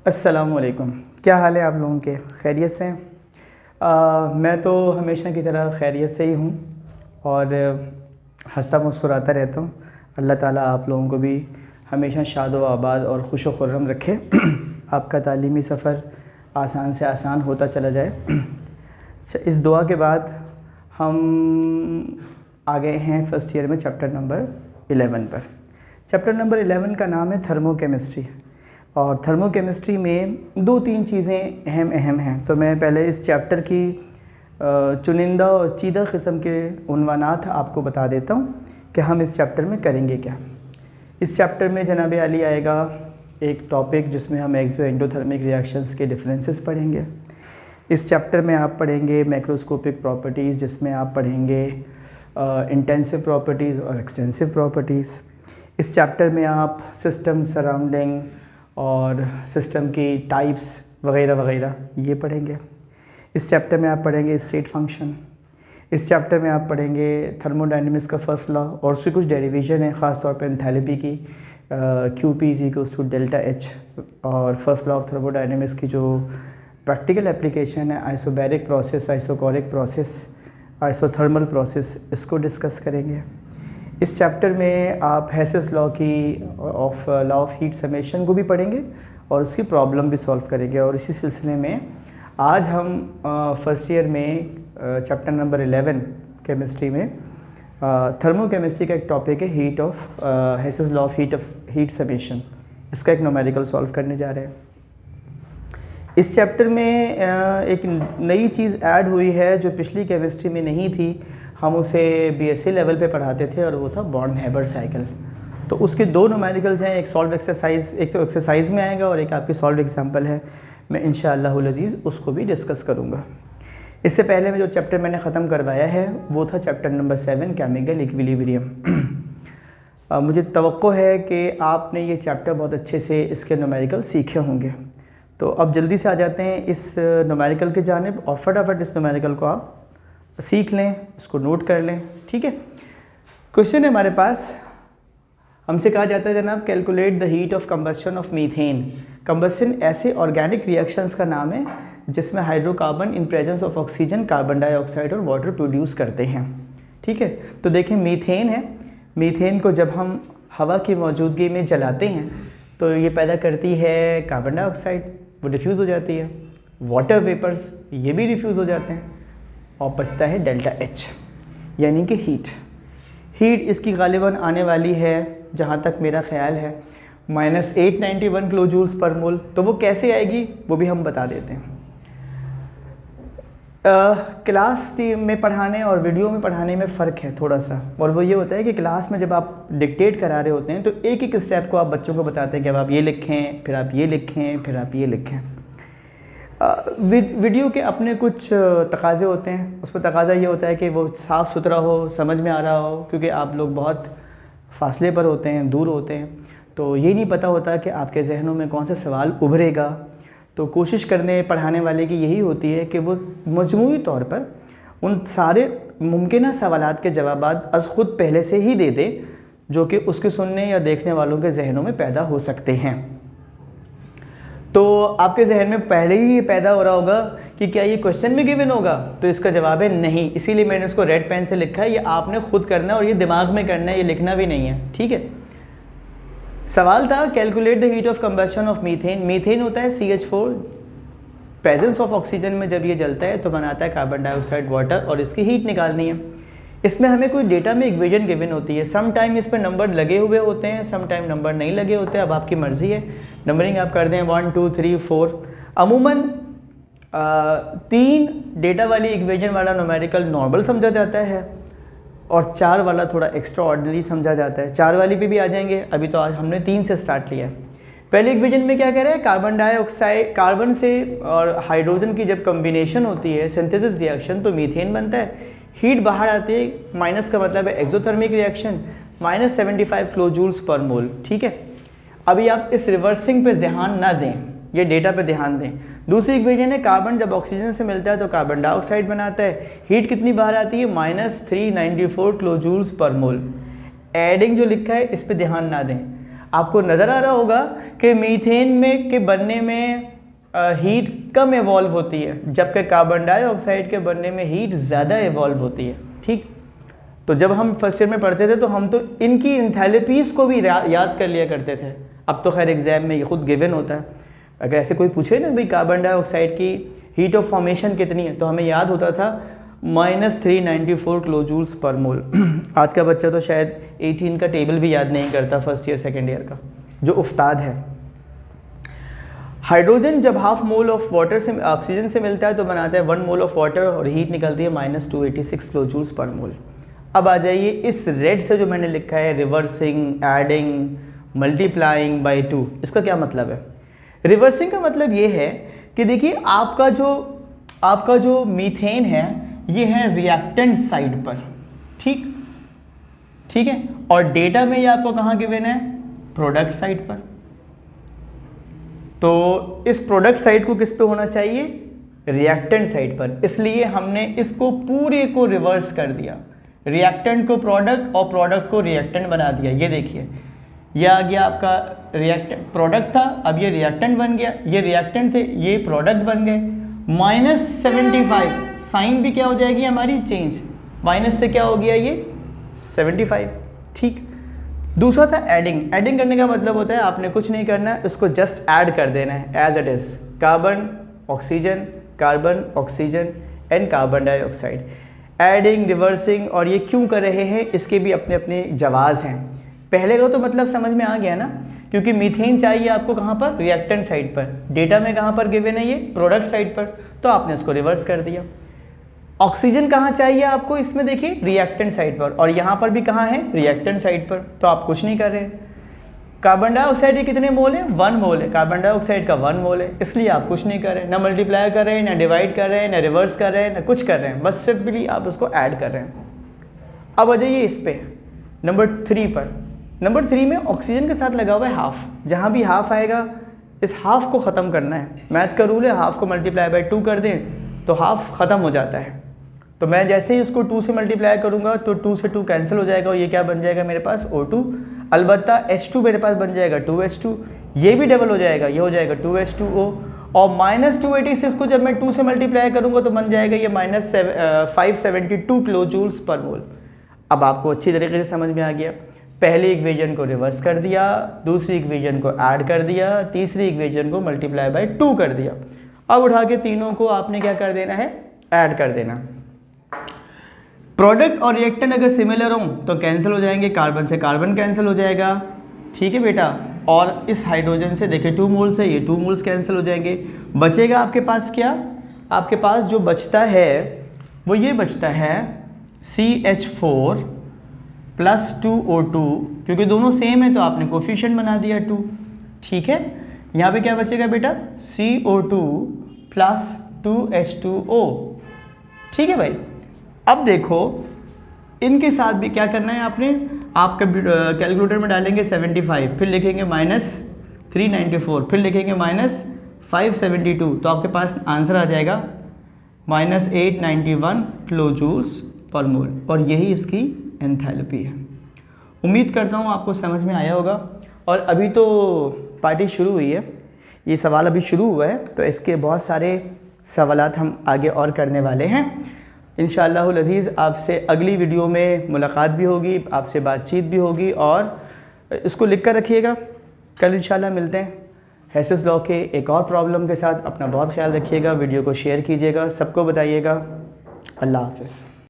अस्सलामुअलैकुम। क्या हाल है आप लोगों के? खैरियत से हैं? मैं तो हमेशा की तरह खैरियत से ही हूँ और हंसता मुस्कुराता रहता हूँ। अल्लाह ताला आप लोगों को भी हमेशा शाद व आबाद और खुश व खुर्रम रखे। आपका तालीमी सफ़र आसान से आसान होता चला जाए। इस दुआ के बाद हम आ गए हैं फ़र्स्ट ईयर में चैप्टर नंबर 11 पर। चैप्टर नंबर 11 का नाम है थर्मोकेमिस्ट्री। और थर्मोकेमिस्ट्री में दो तीन चीज़ें अहम हैं। तो मैं पहले इस चैप्टर की चुनिंदा और चीदा किस्म के उन्वानात आपको बता देता हूँ कि हम इस चैप्टर में करेंगे क्या। इस चैप्टर में जनाब आली आएगा एक टॉपिक जिसमें हम एक्सो एंडोथर्मिक रिएक्शंस के डिफरेंसेस पढ़ेंगे। इस चैप्टर में आप पढ़ेंगे मैक्रोस्कोपिक प्रॉपर्टीज़, जिसमें आप पढ़ेंगे इंटेंसिव प्रॉपर्टीज़ और एक्सटेंसिव प्रॉपर्टीज़। इस चैप्टर में आप सिस्टम सराउंडिंग और सिस्टम की टाइप्स वगैरह वगैरह ये पढ़ेंगे। इस चैप्टर में आप पढ़ेंगे स्टेट फंक्शन। इस चैप्टर में आप पढ़ेंगे थर्मोडायनेमिक्स का फर्स्ट लॉ और उसकी कुछ डेरिवेशन है, ख़ास तौर पे एंथैल्पी की, QP = डेल्टा H। और फर्स्ट लॉ ऑफ थर्मोडायनेमिक्स की जो प्रैक्टिकल एप्लीकेशन है, isobaric process, isochoric process, isothermal process, इसको डिस्कस करेंगे। इस चैप्टर में आप Hess's law of heat summation को भी पढ़ेंगे और उसकी प्रॉब्लम भी सॉल्व करेंगे। और इसी सिलसिले में आज हम फर्स्ट ईयर में चैप्टर नंबर 11 केमिस्ट्री में थर्मोकेमिस्ट्री का एक टॉपिक है Hess's law of heat summation. इसका एक न्यूमेरिकल सॉल्व करने जा रहे हैं। इस चैप्टर में एक नई चीज़ ऐड हुई है जो पिछली केमिस्ट्री में नहीं थी। हम उसे BSc लेवल पे पढ़ाते थे और वो था बॉर्न-हेबर साइकिल। तो उसके दो न्यूमेरिकल्स हैं, एक सॉल्व एक्सरसाइज, एक तो एक्सरसाइज में आएगा और एक आपकी सॉल्व एग्जाम्पल है। मैं इंशाअल्लाहुल अज़ीज़ उसको भी डिस्कस करूँगा। इससे पहले में जो चैप्टर मैंने ख़त्म करवाया है वो था चैप्टर नंबर 7 केमिकल इक्विलिब्रियम। मुझे तवक्को है कि आपने ये चैप्टर बहुत अच्छे से इसके न्यूमेरिकल सीखे होंगे। तो अब जल्दी से आ जाते हैं इस न्यूमेरिकल के जानिब और फटाफट इस न्यूमेरिकल को आप सीख लें, इसको नोट कर लें। ठीक है, क्वेश्चन है हमारे पास। हमसे कहा जाता है जनाब, calculate the heat of combustion of methane. Combustion ऐसे ऑर्गेनिक रिएक्शंस का नाम है जिसमें hydrocarbon in presence of oxygen, carbon dioxide और वाटर प्रोड्यूस करते हैं। ठीक है, तो देखें मीथेन है। मीथेन को जब हम हवा की मौजूदगी में जलाते हैं तो ये पैदा करती है कार्बन डाइऑक्साइड, वो डिफ्यूज़ हो जाती है। वाटर वेपर्स ये भी डिफ्यूज़ हो जाते हैं और बचता है डेल्टा H, यानी कि हीट। हीट इसकी गालिबन आने वाली है, जहाँ तक मेरा ख्याल है, -891 किलो जूल्स पर मोल। तो वो कैसे आएगी वो भी हम बता देते हैं। क्लास में पढ़ाने और वीडियो में पढ़ाने में फ़र्क है थोड़ा सा, और वो ये होता है कि क्लास में जब आप डिक्टेट करा रहे होते हैं तो एक एक स्टेप को आप बच्चों को बताते हैं कि अब आप ये लिखें, फिर आप ये लिखें, फिर आप ये लिखें। वीडियो के अपने कुछ तकाज़े होते हैं। उस पर तकाज़ा ये होता है कि वो साफ़ सुथरा हो, समझ में आ रहा हो, क्योंकि आप लोग बहुत फासले पर होते हैं, दूर होते हैं, तो ये नहीं पता होता कि आपके जहनों में कौन सा सवाल उभरेगा। तो कोशिश करने पढ़ाने वाले की यही होती है कि वो मजमूई तौर पर उन सारे मुमकिन सवालात के जवाबात अज़ ख़ुद पहले से ही दे दे जो कि उसके सुनने या देखने वालों के जहनों में पैदा हो सकते हैं। तो आपके जहन में पहले ही पैदा हो रहा होगा कि क्या ये क्वेश्चन में गिवन होगा, तो इसका जवाब है नहीं। इसीलिए मैंने इसको रेड पेन से लिखा है। ये आपने खुद करना है और ये दिमाग में करना है, ये लिखना भी नहीं है। ठीक है, सवाल था calculate the heat of combustion of methane. Methane होता है CH4, प्रेजेंस ऑफ ऑक्सीजन में जब ये जलता है तो बनाता है कार्बन डाइऑक्साइड, वाटर, और इसकी हीट निकालनी है। इसमें हमें कोई डेटा में इक्वेशन गिवन होती है। सम टाइम इस पर नंबर लगे हुए होते हैं, सम टाइम नंबर नहीं लगे होते हैं। अब आपकी मर्ज़ी है, नंबरिंग आप कर दें 1 2 3 4। अमूमन 3 डेटा वाली इक्वेशन वाला न्यूमेरिकल नॉर्मल समझा जाता है और 4 वाला थोड़ा एक्स्ट्रा ऑर्डिनरी समझा जाता है। 4 वाली पे भी आ जाएंगे, अभी तो आज हमने 3 से स्टार्ट किया है। पहले इक्वेशन में क्या कह रहा है, कार्बन डाइऑक्साइड, कार्बन से और हाइड्रोजन की जब कम्बिनेशन होती है, सिंथेसिस रिएक्शन, तो मीथेन बनता है। हीट बाहर आती है, माइनस का मतलब है exothermic reaction, -75 kilo joules per मोल। ठीक है, अभी आप इस रिवर्सिंग पे ध्यान ना दें, ये डेटा पे ध्यान दें। दूसरी इक्वेशन है कार्बन जब ऑक्सीजन से मिलता है तो कार्बन डाइऑक्साइड बनाता है। हीट कितनी बाहर आती है, -394 किलो जूल्स पर मोल। एडिंग जो लिखा है इस पे ध्यान ना दें। आपको नज़र आ रहा होगा कि मीथेन में के बनने में हीट कम इवॉल्व होती है, जबकि कार्बन डाइऑक्साइड के बनने में हीट ज़्यादा इवॉल्व होती है। ठीक, तो जब हम फर्स्ट ईयर में पढ़ते थे तो हम तो इनकी इंथैल्पीज़ को भी याद कर लिया करते थे। अब तो खैर एग्ज़ाम में ये खुद गिवन होता है। अगर ऐसे कोई पूछे ना भाई कार्बन डाइऑक्साइड की हीट ऑफ फॉर्मेशन कितनी है, तो हमें याद होता था -394 किलोजूल्स पर मोल। आज का बच्चा तो शायद 18 का टेबल भी याद नहीं करता फर्स्ट ईयर सेकेंड ईयर का, जो उस्ताद है। हाइड्रोजन जब हाफ मोल ऑफ वाटर से ऑक्सीजन से मिलता है तो बनाता है 1 मोल ऑफ वाटर और हीट निकलती है -286 किलोजूल्स पर मोल। अब आ जाइए इस रेड से जो मैंने लिखा है रिवर्सिंग, एडिंग, मल्टीप्लाइंग बाय 2, इसका क्या मतलब है? रिवर्सिंग का मतलब ये है कि देखिए आपका जो मीथेन है ये है रिएक्टेंट साइड पर, ठीक है, और डेटा में ये आपको कहाँ गिवन है? प्रोडक्ट साइड पर। तो इस प्रोडक्ट साइड को किस पे होना चाहिए? रिएक्टेंट साइड पर। इसलिए हमने इसको पूरे को रिवर्स कर दिया, रिएक्टेंट को प्रोडक्ट और प्रोडक्ट को रिएक्टेंट बना दिया। ये देखिए, यह आ गया आपका रिएक्टेंट, प्रोडक्ट था, अब ये रिएक्टेंट बन गया, ये रिएक्टेंट थे, ये प्रोडक्ट बन गए। -75 साइन भी क्या हो जाएगी हमारी? चेंज, माइनस से क्या हो गया ये 75। ठीक, दूसरा था एडिंग। एडिंग करने का मतलब होता है आपने कुछ नहीं करना है, उसको जस्ट ऐड कर देना है as it is, carbon oxygen and carbon dioxide. Adding, reversing, और ये क्यों कर रहे हैं इसके भी अपने अपने जवाज़ हैं। पहले का तो मतलब समझ में आ गया ना, क्योंकि मीथेन चाहिए आपको कहाँ पर? रिएक्टेंट साइड पर। डेटा में कहाँ पर गिवन है? ये प्रोडक्ट साइड पर, तो आपने इसको रिवर्स कर दिया। ऑक्सीजन कहाँ चाहिए आपको? इसमें देखिए रिएक्टेंट साइड पर, और यहाँ पर भी कहाँ है? रिएक्टेंट साइड पर, तो आप कुछ नहीं कर रहे। कार्बन डाइऑक्साइड के कितने मोल है? 1 मोल है, कार्बन डाइऑक्साइड का 1 मोल है, इसलिए आप कुछ नहीं कर रहे, ना मल्टीप्लाई कर रहे हैं, ना डिवाइड कर रहे हैं, ना रिवर्स कर रहे हैं, ना कुछ कर रहे हैं, बस सिंपली आप उसको ऐड कर रहे हैं। अब आ जाइए इस पे नंबर 3 पर। नंबर 3 में ऑक्सीजन के साथ लगा हुआ है हाफ। जहाँ भी हाफ आएगा इस हाफ को ख़त्म करना है। मैथ का रूल है, हाफ को मल्टीप्लाई बाय 2 कर दें तो हाफ ख़त्म हो जाता है। तो मैं जैसे ही इसको 2 से मल्टीप्लाई करूँगा तो 2 से 2 कैंसिल हो जाएगा और ये क्या बन जाएगा मेरे पास? O2। अलबत्ता H2 मेरे पास बन जाएगा 2H2, ये भी डबल हो जाएगा, ये हो जाएगा 2H2O। और -286 को जब मैं 2 से मल्टीप्लाई करूँगा तो बन जाएगा ये -572 किलो जूल्स पर मोल। अब आपको अच्छी तरीके से समझ में आ गया। पहले इक्वेशन को रिवर्स कर दिया, दूसरी इक्वेशन को ऐड कर दिया, तीसरी इक्वेशन को मल्टीप्लाई बाय 2 कर दिया। अब उठा के तीनों को आपने क्या कर देना है? ऐड कर देना। प्रोडक्ट और रिएक्टेंट अगर सिमिलर हों तो कैंसिल हो जाएंगे, कार्बन से कार्बन कैंसिल हो जाएगा, ठीक है बेटा। और इस हाइड्रोजन से देखिए 2 मोल्स है, ये 2 मोल्स कैंसिल हो जाएंगे। बचेगा आपके पास क्या? आपके पास जो बचता है वो ये बचता है CH4 + 2O2, क्योंकि दोनों सेम है तो आपने कोफिशिएंट बना दिया 2, ठीक है। यहाँ पे क्या बचेगा बेटा? CO2 + 2H2O, ठीक है भाई। अब देखो इनके साथ भी क्या करना है आपने? आप कैलकुलेटर में डालेंगे 75, फिर लिखेंगे -394, फिर लिखेंगे -572, तो आपके पास आंसर आ जाएगा -891 किलो जूल्स पर मोल, और यही इसकी एंथैल्पी है। उम्मीद करता हूँ आपको समझ में आया होगा। और अभी तो पार्टी शुरू हुई है, ये सवाल अभी शुरू हुआ है, तो इसके बहुत सारे सवालात हम आगे और करने वाले हैं। इंशाअल्लाहुल अज़ीज़ आपसे अगली वीडियो में मुलाकात भी होगी, आपसे बातचीत भी होगी, और इसको लिख कर रखिएगा। कल इंशाअल्लाह मिलते हैं हेसिस लॉ के एक और प्रॉब्लम के साथ। अपना बहुत ख्याल रखिएगा, वीडियो को शेयर कीजिएगा, सबको बताइएगा। अल्लाह हाफ़िज़।